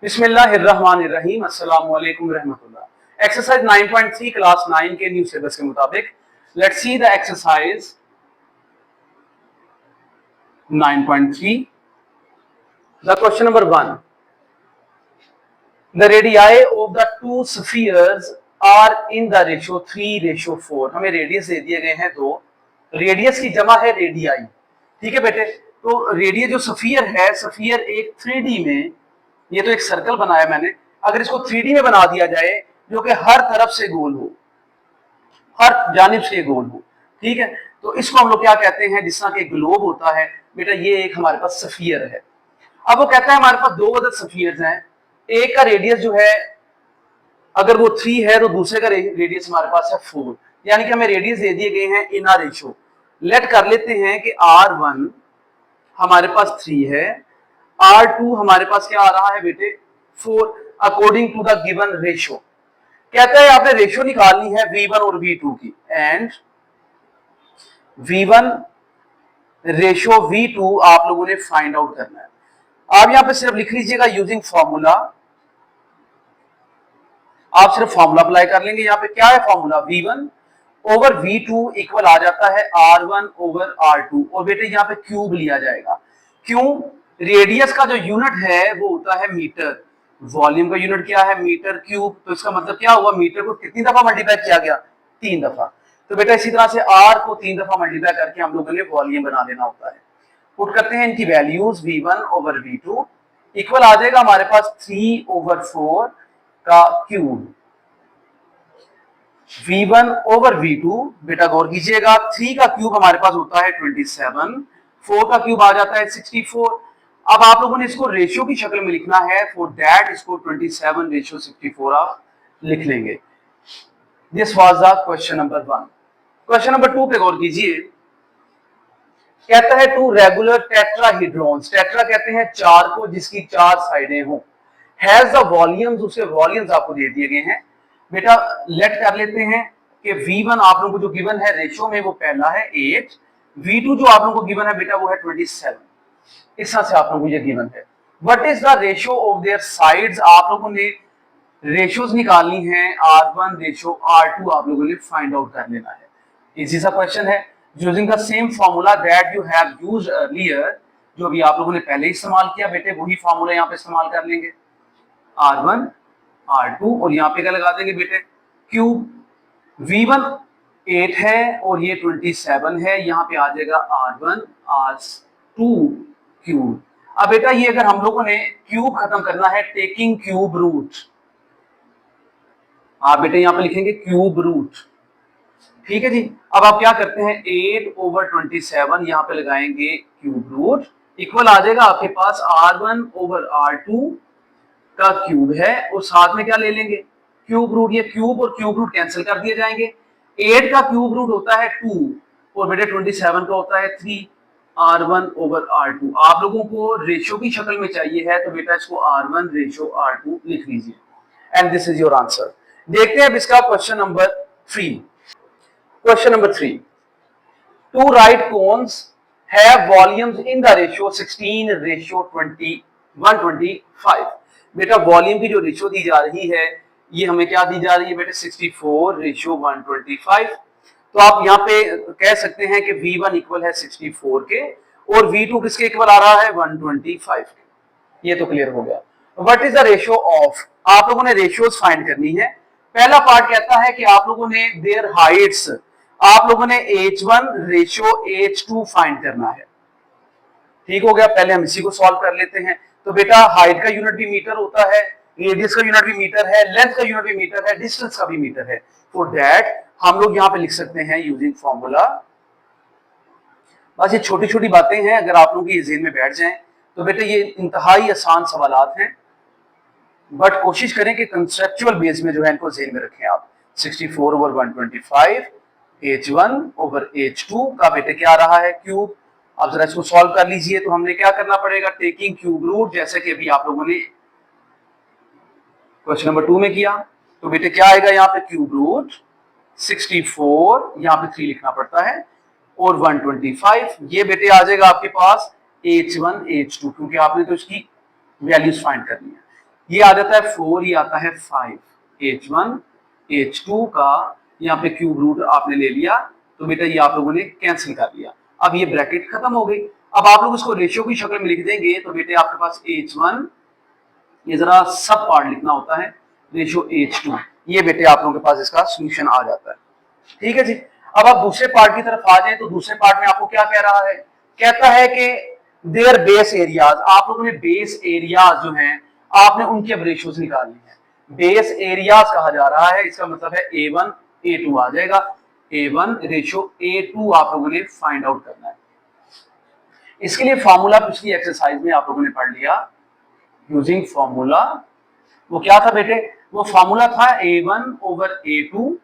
बिस्मिल्लाहिर्रहमानिर्रहीम अस्सलामु अलैकुम रहमतुल्लाह। एक्सरसाइज 9.3 क्लास 9 के न्यू सिलेबस के मुताबिक let's see the exercise 9.3। The question number 1, the radii of the two spheres are in the ratio 3:4। हमें रेडियस दे दिए गए हैं दो, रेडियस की जमा है रेडियाई। ठीक है बेटे, तो रेडियस जो स्फीयर है, स्फीयर एक 3D में, ये तो एक सर्कल बनाया मैंने, अगर इसको 3D में बना दिया जाए जो कि हर तरफ से गोल हो, हर जानिब से गोल हो, ठीक है, तो इसको हम लोग क्या कहते हैं, जिस तरह के ग्लोब होता है बेटा, ये एक हमारे पास स्फीयर है। अब वो कहता है हमारे पास दो अदर स्फीयर्स हैं, एक का रेडियस जो है अगर वो 3 है तो दूसरे का रेडियस हमारे पास है 4, यानी कि हमें रेडियस दे दिए गए हैं इन आ रेशियो। लेट कर लेते हैं कि R1 हमारे पास 3 है, R2 हमारे पास क्या आ रहा है बेटे 4, according to the given ratio. कहता है आपने रेशियो निकालनी है V1 और V2 की, एंड V1 रेशियो V2 आप लोगों ने फाइंड आउट करना है। आप यहां पे सिर्फ लिख लीजिएगा यूजिंग फॉर्मूला, आप सिर्फ फॉर्मूला अप्लाई कर लेंगे। यहां पे क्या है formula, V1 over V2 equal आ जाता है R1 ओवर R2, और बेटे यहां पे क्यूब लिया जाएगा। क्यों? रेडियस का जो यूनिट है वो होता है मीटर, वॉल्यूम का यूनिट क्या है मीटर क्यूब, तो इसका मतलब क्या हुआ, मीटर को कितनी दफा मल्टीप्लाई किया गया, 3 दफा। तो बेटा इसी तरह से R को 3 दफा मल्टीप्लाई करके हम लोगों ने वॉल्यूम बना देना होता है। पुट करते हैं इनकी values, V1 over V2 equal आ जाएगा हमारे पास 3/4 का क्यूब। V1 ओवर V2 बेटा गौर कीजिएगा, 3 का क्यूब हमारे पास होता है 27, 4 का क्यूब आ जाता है 64। अब आप लोगों ने इसको रेशियो की शक्ल में लिखना है, फॉर दैट इसको 27:64 आप लिख लेंगे। This was the question number 1। Question number 2 पे गौर कीजिए, कहता है टू रेगुलर टेट्राहीड्रॉन्स, टेट्रा कहते हैं 4 को जिसकी 4 साइडें हो, हैज द वॉल्यूम्स, उसके वॉल्यूम्स आपको दे दिए गए हैं। बेटा लेट कर लेते हैं कि V1 आप लोगों को जो गिवन है रेशियो में वो पहला है 8, V2 जो आप लोगों को गिवन है बेटा वो है 27, इस तरह से आप लोगों को ये गिवन है। What is the ratio of their sides, आप लोगों ने रेशियोज निकालनी है, R1 रेशियो R2 आप लोगों ने फाइंड आउट कर लेना है। इजी सा क्वेश्चन है, using the same formula that you have used earlier, जो भी आप लोगों ने पहले इस्तेमाल किया बेटे वही फॉर्मूला यहाँ पे इस्तेमाल कर लेंगे, R1 R2 और यहाँ पे क्या लगा देंगे बेटे क्यूब। V1 8 है और ये 27 है, यहाँ पे आ जाएगा R1 R2 क्यूब। अब बेटा ये अगर हम लोगों ने क्यूब खत्म करना है, टेकिंग क्यूब रूट, आप बेटे यहाँ पे लिखेंगे क्यूब रूट, ठीक है जी। अब आप क्या करते हैं 8/27 यहाँ पे लगाएंगे क्यूब रूट, इक्वल आ जाएगा आपके पास R1 ओवर R2 का क्यूब है, और साथ में क्या ले लेंगे क्यूब रूट, ये क्यूब और क्यूब रूट कैंसिल कर दिए जाएंगे। 8 का क्यूब रूट होता है 2 और बेटे 27 का होता है 3, R1 ओवर R2। आप लोगों को रेशियो की शक्ल में चाहिए है तो बेटा इसको R1 रेशियो R2 लिख लीजिए, and this is your answer. देखते हैं अब इसका question number 3। Question number 3, two right cones have volumes in the ratio 16:125। बेटा वॉल्यूम की जो रेशियो दी जा रही है ये हमें क्या दी जा रही है बेटे 64:125। तो आप यहाँ पे कह सकते हैं कि V1 इक्वल है 64 के और V2 किसके इक्वल आ रहा है 125 के। ये तो क्लियर हो गया। What is the ratio of, आप लोगों ने रेशियोज फाइंड करनी है। पहला पार्ट कहता है कि आप लोगों ने देयर हाइट्स, आप लोगों ने H1 रेशियो H2 फाइंड करना है। ठीक हो गया, पहले हम इसी को सॉल्व कर लेते हैं। तो बेटा हाइट का यूनिट भी मीटर होता है, रेडियस का यूनिट भी मीटर है, लेंथ का यूनिट भी मीटर है, डिस्टेंस का भी मीटर है। फॉर दैट हम लोग यहां पे लिख सकते हैं यूजिंग फॉर्मूला। बस ये छोटी छोटी बातें हैं, अगर आप लोग ये ज़हन में बैठ जाएं तो बेटे ये इंतहाई आसान सवालात हैं, बट कोशिश करें कि कंसेप्चुअल बेस में जो है इनको ज़हन में रखें आप। 64/125 H1 ओवर H2 का बेटे क्या आ रहा है क्यूब। अब जरा इसको सॉल्व कर लीजिए, तो हमने क्या करना पड़ेगा, टेकिंग क्यूब रूट, जैसे कि अभी आप लोगों ने क्वेश्चन नंबर 2 में किया। तो बेटे क्या आएगा यहाँ पे क्यूब रूट 64, यहाँ पे 3 लिखना पड़ता है, और 125, ये बेटे आ जाएगा आपके पास H1 H2, क्योंकि आपने तो इसकी वैल्यूज फाइंड करनी है। ये आ जाता है 4, ये आता है 5, H1 H2 का यहाँ पे क्यूब रूट आपने ले लिया, तो बेटा ये आप लोगों ने कैंसिल कर लिया। अब ये ब्रैकेट खत्म हो गई। अब आप लोग इसको रेशियो की शक्ल में लिख देंगे, तो बेटे आपके पास H1, ये जरा सब पार्ट लिखना होता है, रेशियो H2, ये बेटे आप लोगों के पास इसका सोल्यूशन आ जाता है। ठीक है जी। अब आप दूसरे पार्ट की तरफ आ जाए, तो दूसरे पार्ट में आपको क्या कह रहा है, कहता है कि देयर बेस एरियाज, आप लोगों ने बेस एरियाज जो हैं आपने उनके अब रेशियोज निकालने हैं। बेस एरियाज कहा जा रहा है, इसका मतलब है A1 A2 आ जाएगा। A1 रेशियो A2 आप लोगों ने फाइंड आउट करना है। इसके लिए फॉर्मूला पिछली एक्सरसाइज में आप लोगों ने पढ़ लिया, यूजिंग फॉर्मूला। वो क्या था बेटे, वो फॉर्मूला था A1 over A2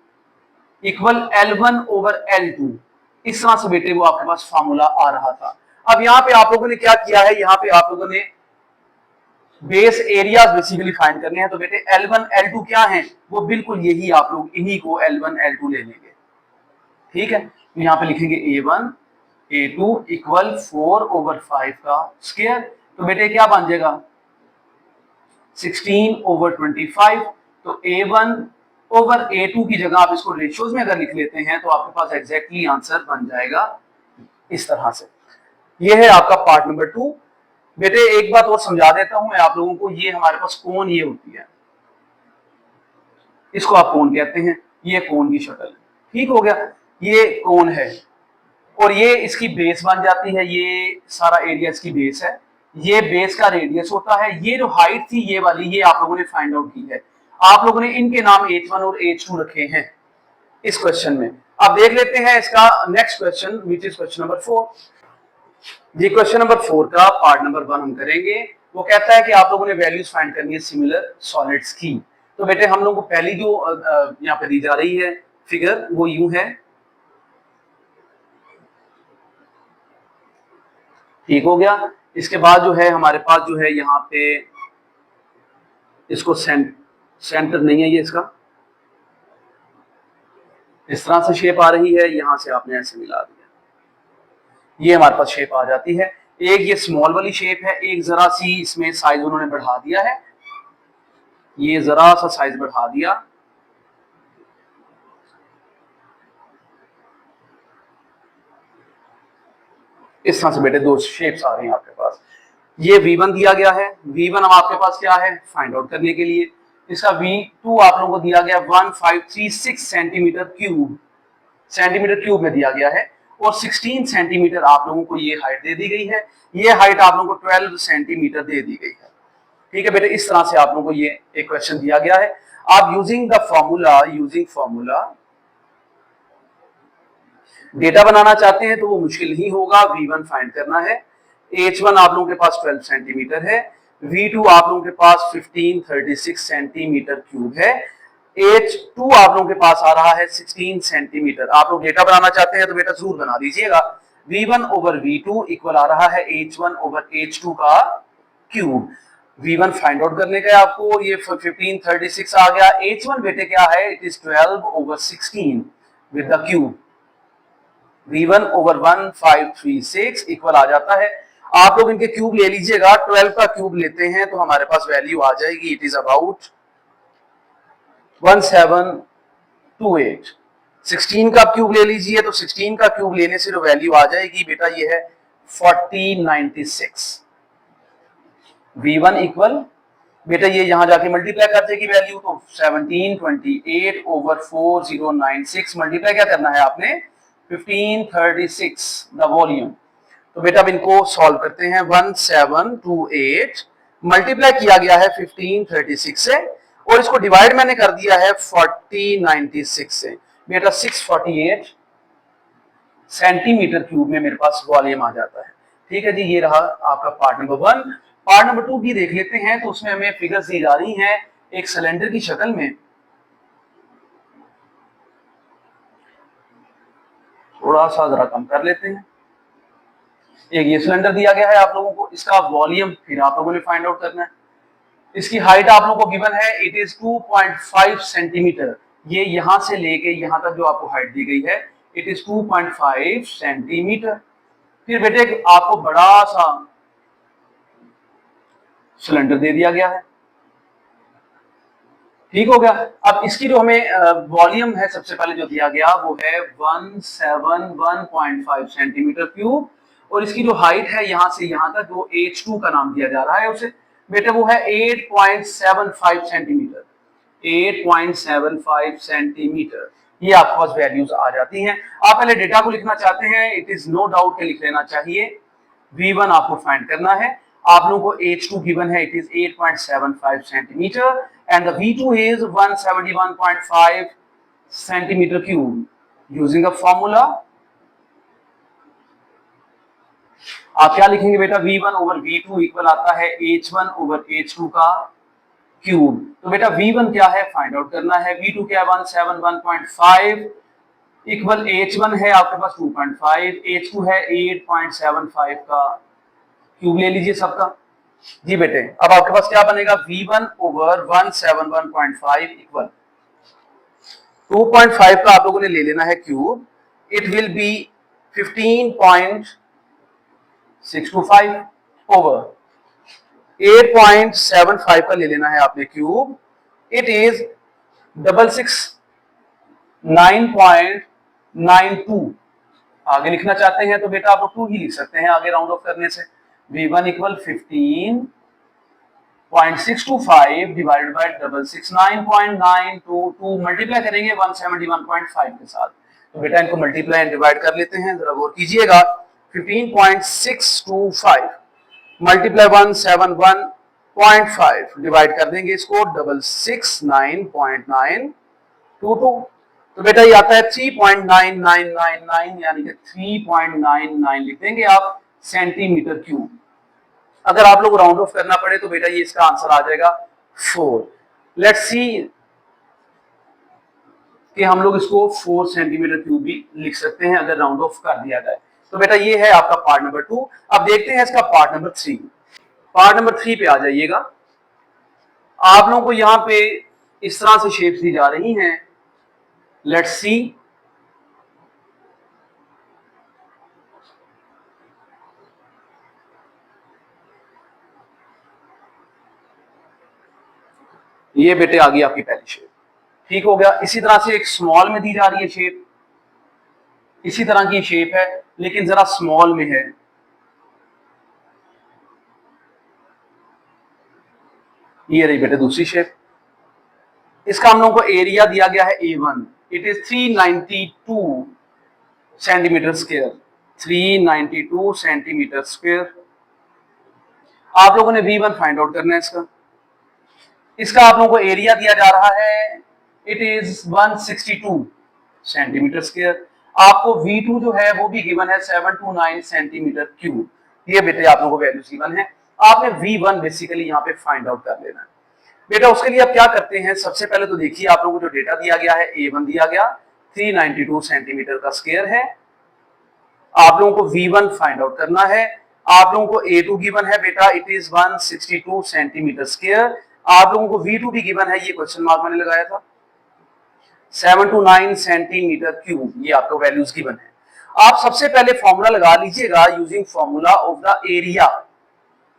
equal L1 over L2। इस तरह से बेटे वो आपके पास फॉर्मूला आ रहा था। अब यहाँ पे आप लोगों ने क्या किया है, यहाँ पे आप लोगों ने बेस एरियाज बेसिकली फाइंड करने हैं, तो बेटे L1 L2 क्या है, वो बिल्कुल यही आप लोग इन्हीं को L1 L2 ले लेंगे। ठीक है, तो यहाँ पे लिखेंगे A1 A2 इक्वल 4 ओवर 5 का स्क्वायर, तो बेटे क्या बन जाएगा 16 ओवर 25। तो A1 ओवर A2 की जगह आप इसको रेशियोज में अगर लिख लेते हैं तो आपके पास एग्जैक्टली आंसर बन जाएगा इस तरह से। ये है आपका पार्ट नंबर 2। बेटे एक बात और समझा देता हूं मैं आप लोगों को, ये हमारे पास कोन ये होती है, इसको आप कोन कहते हैं, ये कोन की शक्ल है। ठीक हो गया, ये कोन है और ये इसकी बेस बन जाती है, ये सारा एरिया इसकी बेस है, ये बेस का रेडियस होता है। ये जो हाइट थी ये वाली, ये आप लोगों ने फाइंड आउट की है। आप लोगों ने इनके नाम H1 और H2 रखे हैं इस क्वेश्चन में। अब देख लेते हैं इसका next question, which is question number 4। ये क्वेश्चन नंबर 4 का पार्ट नंबर 1 हम करेंगे। वो कहता है कि आप लोगों ने वैल्यूज फाइंड करनी है सिमिलर सॉलिड्स की। तो बेटे हम लोगों को पहली जो यहाँ पे दी जा रही है फिगर, वो यूं है। ठीक हो गया। इसके बाद जो है हमारे पास जो है यहाँ पे इसको सेंटर नहीं है, ये इसका इस तरह से शेप आ रही है, यहां से आपने ऐसे मिला दिया, ये हमारे पास शेप आ जाती है। एक ये स्मॉल वाली शेप है, एक जरा सी इसमें साइज उन्होंने बढ़ा दिया है, ये जरा सा साइज बढ़ा दिया। इस तरह से बेटे दो शेप्स आ रही हैं आपके पास। ये V1 दिया गया है, V1 अब आपके पास क्या है फाइंड आउट करने के लिए। इसका V2 आप लोगों को दिया गया 1536 सेंटीमीटर क्यूब में दिया गया है, और 16 सेंटीमीटर आप लोगों को ये हाइट दे दी गई है। ये हाइट आप लोगों को 12 सेंटीमीटर दे दी गई है। ठीक है बेटे, इस तरह से आप लोगों को ये एक क्वेश्चन दिया गया है। आप यूजिंग फॉर्मूला डेटा बनाना चाहते हैं तो वो मुश्किल नहीं होगा। V1 फाइंड करना है, H1 आप लोगों के पास 12 सेंटीमीटर है, V2 आप लोगों के पास 1536 सेंटीमीटर क्यूब है, H2 आप लोगों के पास आ रहा है 16 सेंटीमीटर। आप लोग डेटा बनाना चाहते हैं तो बेटा जरूर बना दीजिएगा। V1 ओवर V2 इक्वल आ रहा है H1 ओवर H2 का क्यूब। V1 फाइंड आउट करने का आपको, ये 1536 आ गया। H1 बेटे क्या है, it is 12 over 16 with the cube. V1 over 1536 equal आ जाता है। आप लोग इनके क्यूब ले लीजिएगा, 12 का क्यूब लेते हैं तो हमारे पास वैल्यू आ जाएगी, इट इज अबाउट 1728। 16 का क्यूब ले लीजिए तो 16 का क्यूब लेने से जो वैल्यू आ जाएगी बेटा ये है 4096। V1 इक्वल बेटा ये यहां जाके मल्टीप्लाई कर देगी वैल्यू, तो 1728 ओवर 4096 मल्टीप्लाई क्या करना है आपने 1536 द वॉल्यूम। तो बेटा अब इनको सॉल्व करते हैं। 1728 मल्टीप्लाई किया गया है 1536 से, और इसको डिवाइड मैंने कर दिया है 4096 से। बेटा 648 सेंटीमीटर क्यूब में मेरे पास वॉल्यूम आ जाता है। ठीक है जी, ये रहा आपका पार्ट नंबर 1। पार्ट नंबर 2 भी देख लेते हैं। तो उसमें हमें फिगर्स दी जा रही हैं एक सिलेंडर की शक्ल में। थोड़ा सा जरा कम कर लेते हैं। एक ये सिलेंडर दिया गया है आप लोगों को, इसका वॉल्यूम फिर आप लोगों ने फाइंड आउट करना है। इसकी हाइट आप लोगों को गिवन है, इट इज 2.5 सेंटीमीटर। ये यहां से लेके यहां तक जो आपको हाइट दी गई है, इट इज 2.5 सेंटीमीटर। फिर बेटे आपको बड़ा सा सिलेंडर दे दिया गया है, ठीक हो गया। अब इसकी जो हमें वॉल्यूम है सबसे पहले जो दिया गया वो है 171.5 सेंटीमीटर क्यूब, और इसकी जो हाइट है यहां से यहां तक जो H2 का नाम दिया जा रहा है उसे बेटा वो है 8.75 सेंटीमीटर, 8.75 सेंटीमीटर। ये आपके पास वैल्यूज आ जाती हैं। आप पहले डेटा को लिखना चाहते हैं, इट इज नो डाउट के लिख लेना चाहिए। V1 आपको फाइंड करना है, आप लोगों को H2 गिवन है, it is 8.75 centimetre and the V2 is 171.5 centimetre cube. Using a formula आप क्या लिखेंगे बेटा, V1 ओवर V2 इक्वल आता है H1 ओवर H2 का क्यूब। तो बेटा V1 क्या है फाइंड आउट करना है, V2 क्या है 171.5 इक्वल H1 है आपके पास 2.5, H2 है 8.75 का क्यूब ले लीजिए सबका। जी बेटे अब आपके पास क्या बनेगा, V1 ओवर 171.5 इक्वल 2.5 का आप लोगों ने ले लेना है cube, it will be 15.625 over 8.75 का ले लेना है आपने क्यूब, इट इज 669.92। आगे लिखना चाहते हैं तो बेटा आप 2 ही लिख सकते हैं आगे राउंड ऑफ करने से। V1 equal 15.625 divided by 669.922 multiply करेंगे 171.5 के साथ। तो बेटा इनको मल्टीप्लाई एंड डिवाइड कर लेते हैं, जरा गौर कीजिएगा। 15.625 मल्टीप्लाई 171.5 डिवाइड कर देंगे इसको 669.922। तो बेटा ये आता है 3.9999 यानी कि 3.99 लिख देंगे आप सेंटीमीटर क्यूब। अगर आप लोग राउंड ऑफ करना पड़े तो बेटा ये इसका आंसर आ जाएगा 4। लेट्स सी कि हम लोग इसको 4 सेंटीमीटर क्यूब भी लिख सकते हैं अगर राउंड ऑफ कर दिया जाए। तो बेटा ये है आपका पार्ट नंबर 2। अब देखते हैं इसका पार्ट नंबर 3। पार्ट नंबर 3 पे आ जाइएगा। आप लोगों को यहां पे इस तरह से शेप्स दी जा रही हैं, लेट्स सी। ये बेटे आ गई आपकी पहली शेप, ठीक हो गया। इसी तरह से एक स्मॉल में दी जा रही है शेप, इसी तरह की शेप है लेकिन जरा स्मॉल में है। ये रही बेटे दूसरी शेप। इसका हम लोगों को एरिया दिया गया है A1, it is 392 centimetre square, 392 centimetre square. आप लोगों ने V1 फाइंड आउट करना है इसका। इसका आप लोगों को एरिया दिया जा रहा है, इट इज 162 सेंटीमीटर स्क्वायर। आपको V2 जो है वो भी गिवन है 729 सेंटीमीटर क्यूब। ये बेटे आप लोगों को वैल्यूज गिवन है, आपने V1 बेसिकली यहाँ पे फाइंड आउट कर लेना है बेटा। उसके लिए आप क्या करते हैं, सबसे पहले तो देखिए आप लोगों को जो डेटा दिया गया है A1 दिया गया 392 सेंटीमीटर का स्क्वायर है। आप लोगों को V1 फाइंड आउट करना है। आप लोगों को A2 गिवन है बेटा, इट इज 162 सेंटीमीटर स्क्वायर। आप लोगों को V2 भी गिवन है, ये क्वेश्चन मार्क मैंने लगाया था, 729 सेंटीमीटर क्यूब। ये आपको वैल्यूज गिवन है। आप सबसे पहले फॉर्मूला लगा लीजिएगा using formula of the area.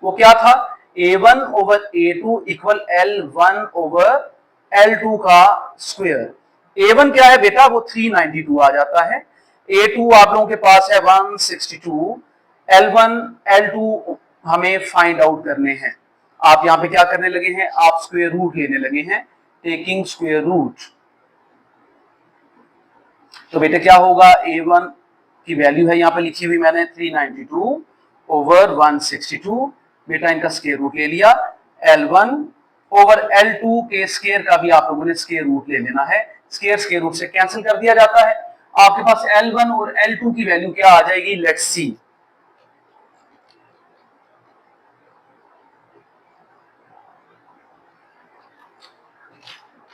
वो क्या था, A1 over A2 equal L1 over L2 का स्क्वायर। A1 क्या है बेटा, वो 392 आ जाता है। A2 आप लोगों के पास है 162, L1 L2 हमें फाइंड आउट करने हैं। आप यहां पे क्या करने लगे हैं, आप स्क्वायर रूट लेने लगे हैं, टेकिंग स्क्वायर रूट। तो बेटे क्या होगा, A1 की वैल्यू है यहाँ पे लिखी हुई मैंने 392 ओवर 162। बेटा इनका स्क्वायर रूट ले लिया। L1 ओवर L2 के स्क्वायर का भी आप लोगों ने स्क्वायर रूट ले लेना है। स्क्वायर रूट से कैंसिल कर दिया जाता है। आपके पास L1 और L2 की वैल्यू क्या आ जाएगी, लेट्स सी।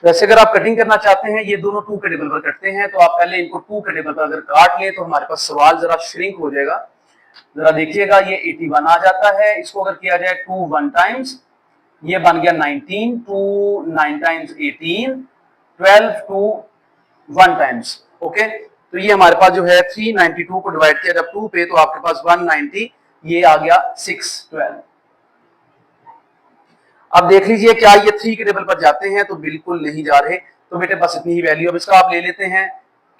वैसे अगर आप कटिंग करना चाहते हैं, ये दोनों 2 के टेबल पर कटते हैं, तो आप पहले इनको 2 के टेबल पर अगर काट लें तो हमारे पास सवाल जरा श्रिंक हो जाएगा। जरा देखिएगा, ये 81 आ जाता है। इसको अगर किया जाए 2 1 टाइम्स, ये बन गया 19, 2 9 टाइम्स 18, 12 2 1 टाइम्स। ओके, तो ये हमारे पास जो है 392 को डिवाइड किया जब 2 पे तो आपके पास 190, ये आ गया 612। अब देख लीजिए क्या ये 3 के टेबल पर जाते हैं, तो बिल्कुल नहीं जा रहे। तो बेटे बस इतनी ही वैल्यू। अब इसका आप ले लेते हैं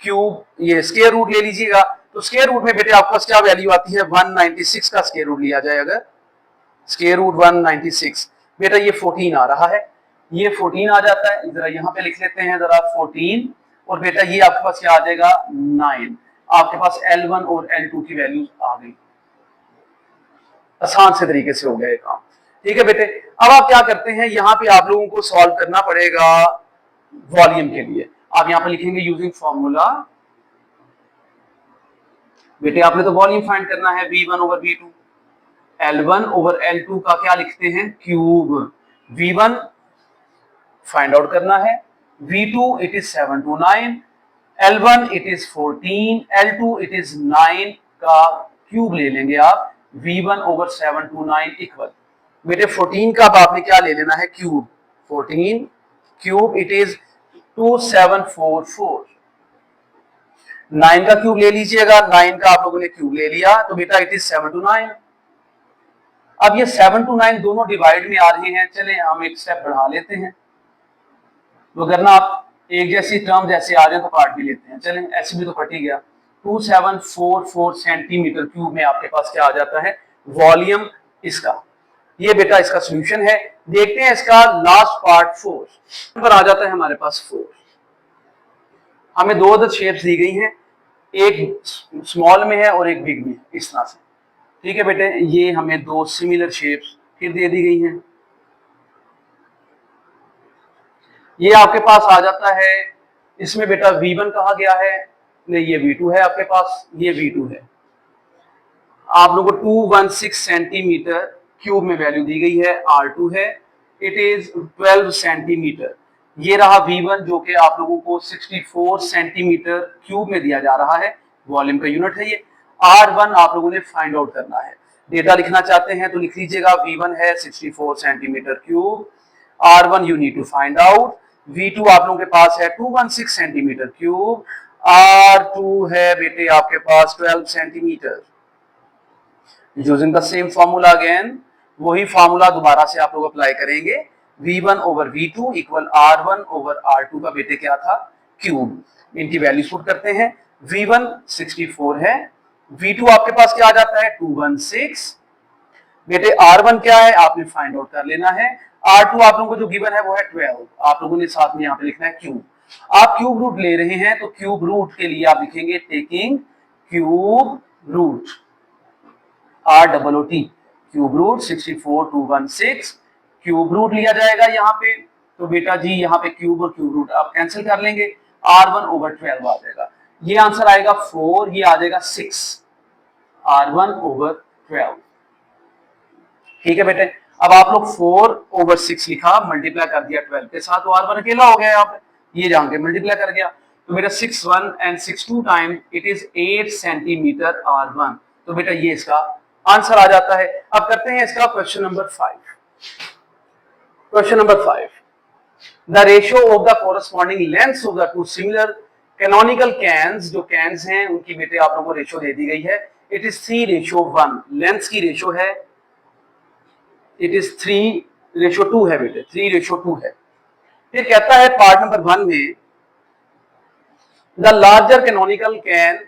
क्यूब, ये स्क्वायर रूट ले लीजिएगा। तो स्क्वायर रूट में बेटे आपके पास क्या वैल्यू आती है, 196 का स्क्वायर रूट लिया जाए अगर, स्क्वायर रूट 196, बेटा ये 14 आ रहा है, ये 14 आ जाता है। जरा यहाँ पे लिख लेते हैं जरा 14, और बेटा ये आपके पास क्या आ जाएगा 9। आपके पास L1 और L2 की वैल्यूज आ गई। आसान से तरीके से हो गया ये काम। ठीक है बेटे, अब आप क्या करते हैं, यहाँ पे आप लोगों को सॉल्व करना पड़ेगा वॉल्यूम के लिए। आप यहाँ पे लिखेंगे यूजिंग फॉर्मूला। बेटे आपने तो वॉल्यूम फाइंड करना है, V1 over V2, L1 over L2 का क्या लिखते हैं क्यूब। V1 फाइंड आउट करना है, V2 it is 7 to 9, L1 it is 14, L2 it is 9 का क्यूब ले लेंगे आप। V1 ओवर 7 to 9 इक्वल, बेटे 14 का आपने क्या ले लेना है क्यूब, 14 क्यूब इट इज 2744। 9 का क्यूब ले लीजिएगा, 9 का आप लोगों ने क्यूब ले लिया, तो बेटा इट इज 7 to 9। अब ये 7 to 9 दोनों डिवाइड में आ रहे हैं, चले हम एक स्टेप बढ़ा लेते हैं। तो अगर ना आप एक जैसी टर्म जैसे आ रहे हैं तो काट भी लेते हैं, चलें ऐसे भी तो कट ही गया। 2744 सेंटीमीटर क्यूब में आपके पास क्या आ जाता है वॉल्यूम इसका। ये बेटा इसका सॉल्यूशन है। देखते हैं इसका लास्ट पार्ट 4 पर आ जाता है हमारे पास 4। हमें दो अदर शेप्स दी गई हैं, एक स्मॉल में है और एक बिग में है, इस तरह से। ठीक है बेटे, ये हमें दो सिमिलर शेप्स फिर दे दी गई हैं। ये आपके पास आ जाता है, इसमें बेटा V1 कहा गया है, नहीं ये V2 है आपके पास, ये V2 है। आप लोगों को 216 सेंटीमीटर क्यूब में वैल्यू दी गई है, R2 है, इट इज 12 सेंटीमीटर। ये रहा V1 जो कि आप लोगों को 64 सेंटीमीटर क्यूब में दिया जा रहा है, वॉल्यूम का यूनिट है ये। R1 आप लोगों ने फाइंड आउट करना है। डेटा लिखना चाहते हैं तो लिख लीजिएगा, V1 है 64 centimetre cube, R1 you need to find out, V2 आप लोगों के पास है 216 सेंटीमीटर क्यूब, R2 है बेटे आपके पास 12 centimetre. Using the same formula again, वही फॉर्मूला दोबारा से आप लोग अप्लाई करेंगे। V1 over V2 equal R1 over R2 का बेटे क्या था क्यूब। इनकी वैल्यू पुट करते हैं। V1 64 है, V2 आपके पास क्या आ जाता है 216। बेटे R1 क्या है आपने फाइंड आउट कर लेना है। R2 आप लोगों को जो गिवन है वो है 12, आप लोगों ने साथ में यहाँ पे लिखना है क्यूब। आप क्यूब रूट ले रहे हैं तो क्यूब रूट के लिए आप लिखेंगे taking cube root, ROOT, cube root 64 216, cube root लिया जाएगा यहाँ पे। तो बेटा जी यहाँ पे क्यूब और क्यूब रूट आप कैंसिल कर लेंगे, R1 ओवर 12 आ जाएगा। ये आंसर आएगा 4, ये आ जाएगा 6, R1 ओवर 12। ठीक है बेटे, अब आप लोग 4 ओवर 6 लिखा, मल्टीप्लाई कर दिया 12 के साथ, तो R1 अकेला हो गया यहाँ पे, ये जान के मल्टीप्लाई कर गया। तो बेटा 6 1 and 6 2 time it is 8 centimetre R1। तो बेटा ये इसका आंसर आ जाता है। अब करते हैं इसका question number 5। Question number 5, the ratio of the corresponding lengths of the to similar canonical cans, जो कैन्स हैं उनकी बेटे आप लोगों को रेशियो दे दी गई है, इट इज 3:1। लेंथ्स की रेशियो है, इट इज 3:2 है बेटे, 3:2 है। फिर कहता है पार्ट नंबर 1 में, the larger canonical can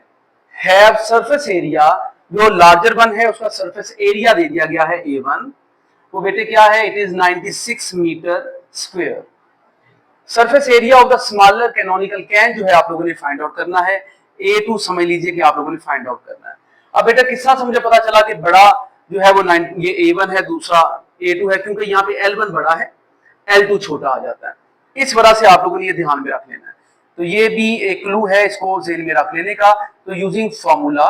have surface area, जो लार्जर वन है उसका सरफेस एरिया दे दिया गया है A1, वो बेटे क्या है it is 96 metre square. Surface area of the smaller canonical can जो है आप लोगों ने फाइंड आउट करना है। A2 समझ लीजिए कि आप लोगों ने फाइंड आउट करना है। अब बेटा किस तरह से मुझे पता चला कि बड़ा जो है वो ये A1 है, दूसरा A2 है, क्योंकि यहाँ पे L1 बड़ा है, L2 छोटा आ जाता है। इस वजह से आप लोगों ने ये ध्यान में रख लेना है। तो ये भी एक क्लू है इसको जेल में रख लेने का। तो using formula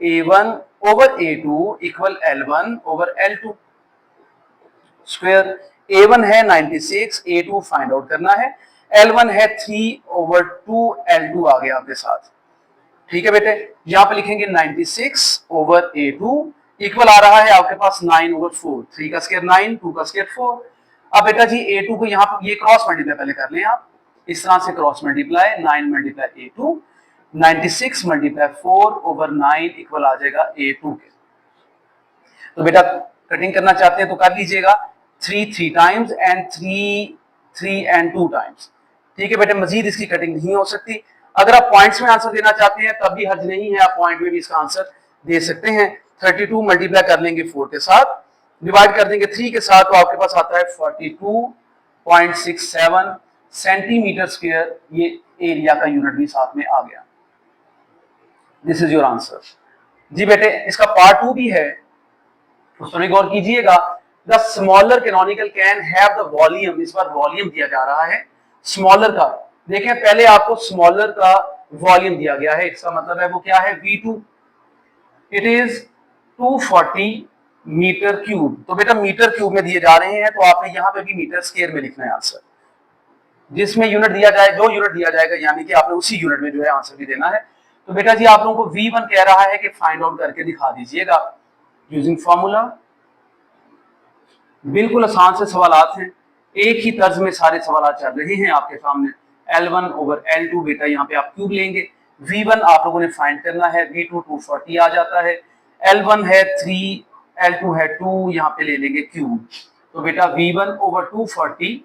A1 over A2 equal L1 over L2 square. A1 है 96, A2 फाइंड आउट करना है, L1 है 3/2 L2 आ गया आपके साथ। ठीक है बेटे, यहां पे लिखेंगे 96 ओवर A2 इक्वल आ रहा है आपके पास 9/4, 3 का स्क्वायर 9, 2 का स्क्वायर 4। अब बेटा जी A2 को यहाँ पर ये क्रॉस मल्टीप्लाई पहले कर लें आप, इस तरह से cross multiply 9 multiply A2, 96 multiply 4/9 equal आ जाएगा A2 के। तो बेटा कटिंग करना चाहते हैं तो कर लीजिएगा। 3 टाइम्स एंड 3 एंड 2 टाइम्स। ठीक है बेटे, मजीद इसकी कटिंग नहीं हो सकती। अगर आप पॉइंट्स में आंसर देना चाहते हैं तब भी हर्ज नहीं है, आप पॉइंट में भी इसका आंसर दे सकते हैं। 32 मल्टीप्लाई कर लेंगे 4 के साथ, डिवाइड कर देंगे 3 के साथ, तो आपके पास आता है 42.67 सेंटीमीटर स्क्वायर। ये एरिया का यूनिट भी साथ में आ गया। This is your answer. जी बेटे, इसका पार्ट 2 भी है, उसमें गौर कीजिएगा। The smaller canonical can have the volume, इस बार वॉल्यूम दिया जा रहा है स्मॉलर का। देखें पहले आपको स्मॉलर का वॉल्यूम दिया गया है, इसका मतलब है वो क्या है, V2। It is 240 metre cube. तो बेटा मीटर क्यूब में दिए जा रहे हैं, तो आपने यहां पे भी मीटर स्क्वायर में लिखना है आंसर। जिसमें यूनिट दिया जाए, जो यूनिट दिया जाएगा, यानी कि आपने उसी यूनिट में जो है आंसर भी देना है। तो बेटा जी आप लोगों को V1 कह रहा है कि फाइंड आउट करके दिखा दीजिएगा यूजिंग फॉर्मूला। बिल्कुल आसान से सवालात हैं, एक ही तर्ज में सारे सवालात चल रहे हैं आपके सामने। L1 ओवर L2 बेटा यहाँ पे आप क्यूब लेंगे। V1 आप लोगों ने फाइंड करना है, V2 240 आ जाता है, L1 है 3, L2 है 2, यहाँ पे ले लेंगे क्यूब। तो बेटा V1 ओवर 240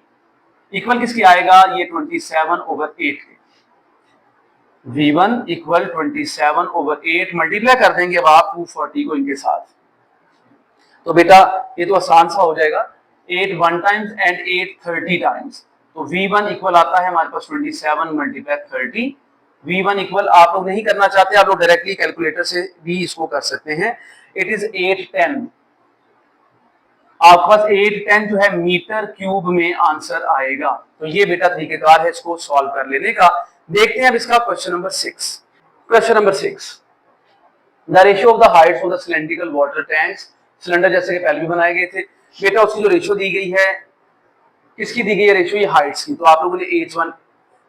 इक्वल किसके आएगा, ये 27 ओवर 8 के। V1 इक्वल 27 ओवर 8 मल्टीप्लाई कर देंगे अब आप 240 को इनके साथ। तो बेटा ये तो आसान सा हो जाएगा, 8 1 टाइम्स एंड 8 30 टाइम्स। तो V1 इक्वल आता है हमारे पास 27 मल्टीप्लाई 30। V1 इक्वल आप लोग नहीं करना चाहते, आप लोग डायरेक्टली कैलकुलेटर से भी इसको कर सकते हैं। इट इज 810, आपके पास 810 जो है मीटर क्यूब में आंसर आएगा। तो ये बेटा तरीकेकार है इसको सॉल्व कर लेने का। देखते हैं अब इसका question number 6। Question number 6, the ratio of the Heights of the cylindrical water tanks. Cylinder जैसे कि पहले भी बनाए गए थे बेटा, उसकी जो रेशियो दी गई है, किसकी दी गई है रेशियो, ये हाइट्स की। तो आप लोगों ने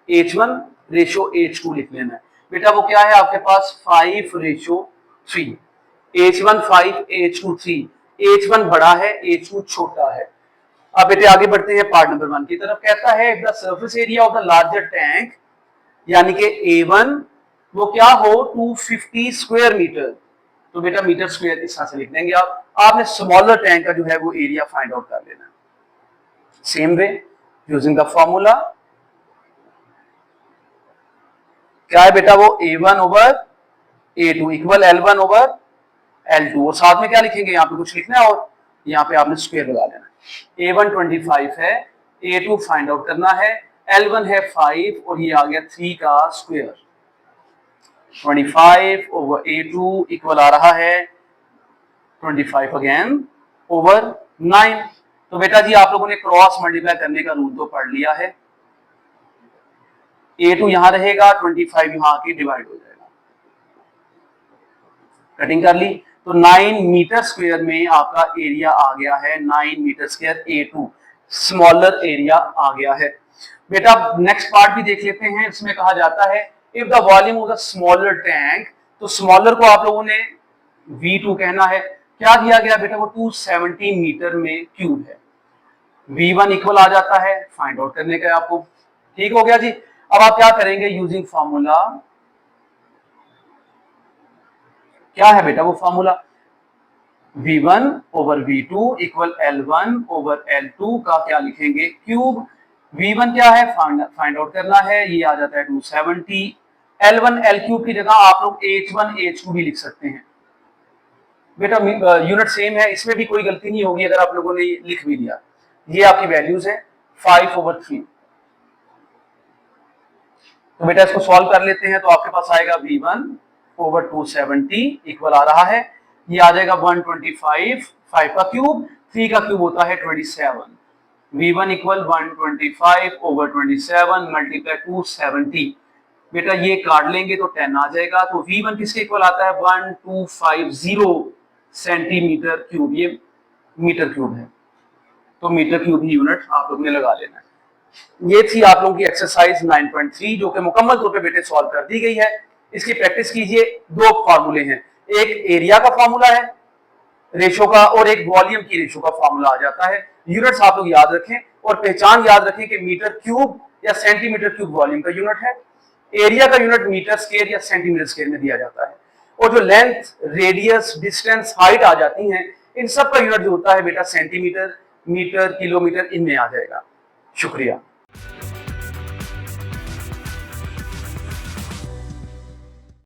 H1 रेशियो H2 लिख लेना है। बेटा वो क्या है आपके पास 5:3, H1 5, H2 3। H1 बड़ा है, H2 छोटा है। अब बेटे आगे बढ़ते हैं पार्ट नंबर 1 की तरफ। कहता है the surface area of the larger tank, यानी कि A1 वो क्या हो 250 स्क्वायर मीटर। तो बेटा मीटर स्क्वायर इस तरह से लिख देंगे आप। आपने स्मॉलर टैंक का जो है वो एरिया फाइंड आउट कर लेना। Same way using the formula, क्या है बेटा वो A1 over A2 equal L1 over L2, और साथ में क्या लिखेंगे, यहाँ पे कुछ लिखना है और यहाँ पे आपने स्क्वायर लगा देना। A1 25 है, A2 फाइंड आउट करना है, L1 है 5 और ये आ गया 3 का स्क्वायर। 25 ओवर A2 इक्वल आ रहा है 25 अगेन ओवर 9। तो बेटा जी आप लोगों ने क्रॉस मल्टीप्लाई करने का रूल तो पढ़ लिया है। A2 यहां रहेगा, 25 यहां आके डिवाइड हो जाएगा। कटिंग कर ली, तो 9 मीटर स्क्वायर में आपका एरिया आ गया है 9 metre square. A2 smaller area आ गया है। बेटा नेक्स्ट पार्ट भी देख लेते हैं। इसमें कहा जाता है if the volume of the smaller tank, तो स्मॉलर को आप लोगों ने V2 कहना है। क्या दिया गया बेटा, वो 270 मीटर में क्यूब है। V1 इक्वल आ जाता है, फाइंड आउट करने का आपको। ठीक हो गया जी। अब आप क्या करेंगे यूजिंग फॉर्मूला, क्या है बेटा वो formula, V1 over V2 equal L1 over L2 का क्या लिखेंगे, क्यूब। V1 क्या है फाइंड आउट करना है, ये आ जाता है 270। L1 L क्यूब की जगह आप लोग H1 H2 भी लिख सकते हैं। बेटा यूनिट सेम है, इसमें भी कोई गलती नहीं होगी अगर आप लोगों ने लिख भी दिया। ये आपकी वैल्यूज है 5/3। तो बेटा इसको सॉल्व कर लेते हैं। तो आपके पास आएगा V1 ओवर 270 इक्वल आ रहा है, ये आ जाएगा 125, 5 का क्यूब, 3 का क्यूब होता है 27। V1 equal 125 over 27 multiply 270। बेटा ये काट लेंगे तो 10 आ जाएगा। तो V1 किसके इक्वल आता है 1250 सेंटीमीटर क्यूब। ये मीटर क्यूब है, तो मीटर क्यूब ही यूनिट आप लोग ने लगा लेना है। ये थी आप लोगों की एक्सरसाइज 9.3 जो कि मुकम्मल तौर पे बेटे सॉल्व कर दी गई है। इसकी प्रैक्टिस कीजिए। 2 फार्मूले हैं, एक एरिया का फार्मूला है रेशो का, और एक वॉल्यूम की रेशो का फार्मूला आ जाता है। यूनिट्स आप लोग याद रखें और पहचान याद रखें कि मीटर क्यूब या सेंटीमीटर क्यूब वॉल्यूम का यूनिट है। एरिया का यूनिट मीटर स्क्वायर या सेंटीमीटर स्क्वायर में दिया जाता है। और जो लेंथ, रेडियस, डिस्टेंस, हाइट आ जाती हैं, इन सब का यूनिट जो होता है बेटा सेंटीमीटर मीटर, किलोमीटर इनमें आ जाएगा। शुक्रिया।